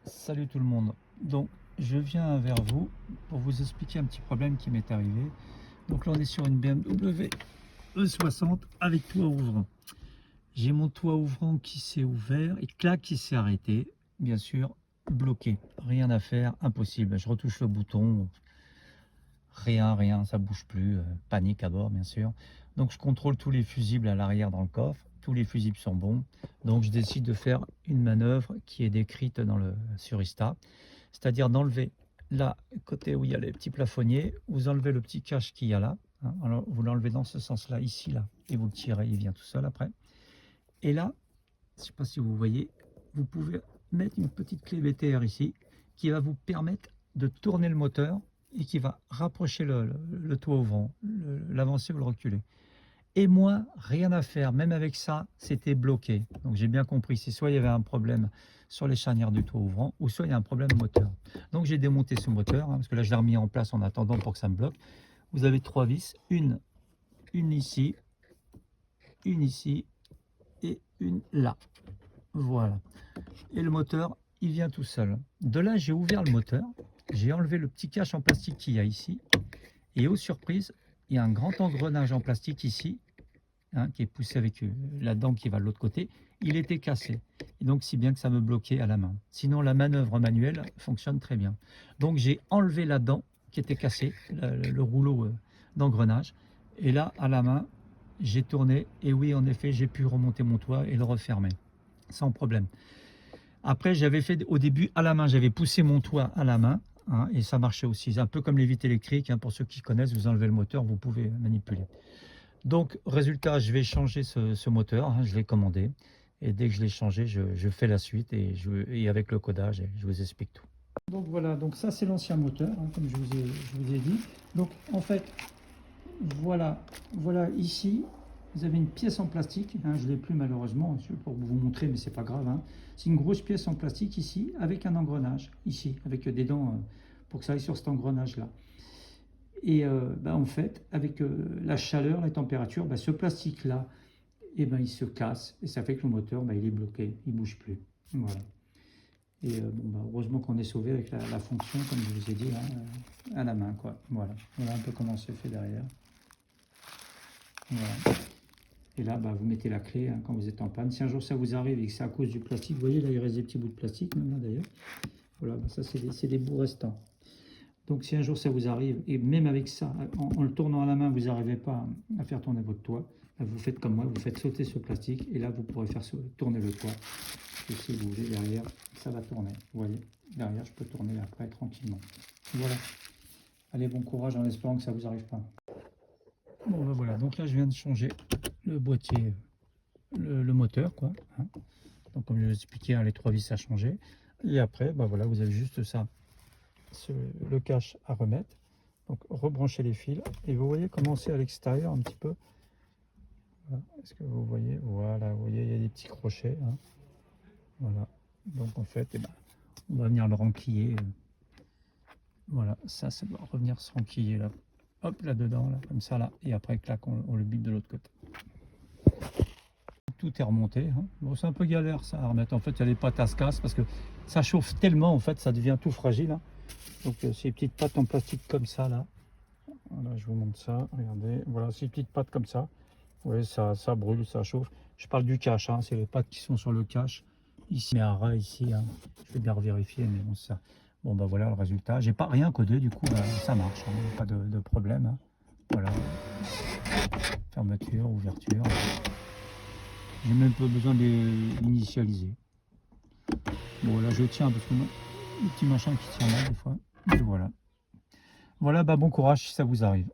Salut tout le monde. Donc je viens vers vous pour vous expliquer un petit problème qui m'est arrivé. Donc là on est sur une BMW E60 avec toit ouvrant. J'ai mon toit ouvrant qui s'est ouvert et clac qui s'est arrêté. Bien sûr bloqué. Rien à faire, impossible. Je retouche le bouton. Rien, ça bouge plus. Panique à bord bien sûr. Donc je contrôle tous les fusibles à l'arrière dans le coffre. Tous les fusibles sont bons. Donc je décide de faire une manœuvre qui est décrite sur Insta. C'est-à-dire d'enlever là, côté où il y a les petits plafonniers, vous enlevez le petit cache qu'il y a là. Hein, alors vous l'enlevez dans ce sens-là, ici, là, et vous le tirez, il vient tout seul après. Et là, je ne sais pas si vous voyez, vous pouvez mettre une petite clé BTR ici, qui va vous permettre de tourner le moteur et qui va rapprocher le toit au vent, l'avancer ou le reculer. Et moi, rien à faire, même avec ça, c'était bloqué. Donc j'ai bien compris, c'est soit il y avait un problème sur les charnières du toit ouvrant, ou soit il y a un problème moteur. Donc j'ai démonté ce moteur, parce que là je l'ai remis en place en attendant pour que ça me bloque. Vous avez 3 vis, une ici et une là. Voilà. Et le moteur, il vient tout seul. De là, j'ai ouvert le moteur, j'ai enlevé le petit cache en plastique qu'il y a ici, et aux surprises, il y a un grand engrenage en plastique ici, hein, qui est poussé avec la dent qui va de l'autre côté. Il était cassé. Et donc, si bien que ça me bloquait à la main. Sinon, la manœuvre manuelle fonctionne très bien. Donc, j'ai enlevé la dent qui était cassée, le rouleau d'engrenage. Et là, à la main, j'ai tourné. Et oui, en effet, j'ai pu remonter mon toit et le refermer sans problème. Après, j'avais fait au début à la main, j'avais poussé mon toit à la main. Hein, et ça marchait aussi. C'est un peu comme les vitres électriques. Hein, pour ceux qui connaissent, vous enlevez le moteur, vous pouvez manipuler. Donc, résultat, je vais changer ce moteur, hein, je l'ai commandé. Et dès que je l'ai changé, je fais la suite et avec le codage, je vous explique tout. Donc voilà, donc ça c'est l'ancien moteur, hein, comme je vous ai dit. Donc en fait, voilà ici, vous avez une pièce en plastique, hein, je ne l'ai plus malheureusement, pour vous montrer, mais c'est pas grave. Hein. C'est une grosse pièce en plastique ici, avec un engrenage, ici, avec des dents pour que ça aille sur cet engrenage-là. Et en fait, avec la chaleur, la température, ce plastique-là, il se casse et ça fait que le moteur, il est bloqué, il ne bouge plus. Voilà. Et heureusement qu'on est sauvé avec la fonction, comme je vous ai dit, hein, à la main, quoi. Voilà. Voilà un peu comment c'est fait derrière. Voilà. Et là, vous mettez la clé hein, quand vous êtes en panne. Si un jour ça vous arrive et que c'est à cause du plastique, vous voyez, là, il reste des petits bouts de plastique, même là d'ailleurs. Voilà, ça, c'est des bouts restants. Donc si un jour ça vous arrive, et même avec ça, en le tournant à la main, vous n'arrivez pas à faire tourner votre toit, vous faites comme moi, vous faites sauter ce plastique, et là vous pourrez faire tourner le toit. Et si vous voulez, derrière, ça va tourner. Vous voyez, derrière, je peux tourner après tranquillement. Voilà. Allez, bon courage en espérant que ça ne vous arrive pas. Bon, voilà, donc là je viens de changer le boîtier, le moteur, quoi. Hein. Donc comme je vous expliquais, hein, les 3 vis à changer. Et après, voilà, vous avez juste ça. Le cache à remettre, donc rebrancher les fils et vous voyez comment c'est à l'extérieur un petit peu. Voilà. Est-ce que vous voyez? Voilà, vous voyez, il y a des petits crochets, hein. Voilà, donc en fait on va venir le renquiller. Voilà, ça doit revenir se renquiller là, hop, là dedans, là, comme ça là, et après clac, on le bute de l'autre côté. Tout est remonté, hein. Bon, c'est un peu galère ça à remettre, en fait il y a les pattes à se casse parce que ça chauffe tellement, en fait ça devient tout fragile, hein. Donc ces petites pattes en plastique comme ça là, voilà, je vous montre ça, regardez, voilà ces petites pattes comme ça, vous voyez, ça brûle, ça chauffe. Je parle du cache, hein, c'est les pattes qui sont sur le cache, ici, mais à ras ici, hein. Je vais bien revérifier, mais bon ça, bon voilà le résultat, j'ai pas rien codé, du coup ça marche, hein, pas de problème, hein. Voilà, fermeture, ouverture, j'ai même pas besoin de l'initialiser. Bon là je tiens parce que le petit machin qui tient là des fois, et voilà. Voilà, bon courage si ça vous arrive.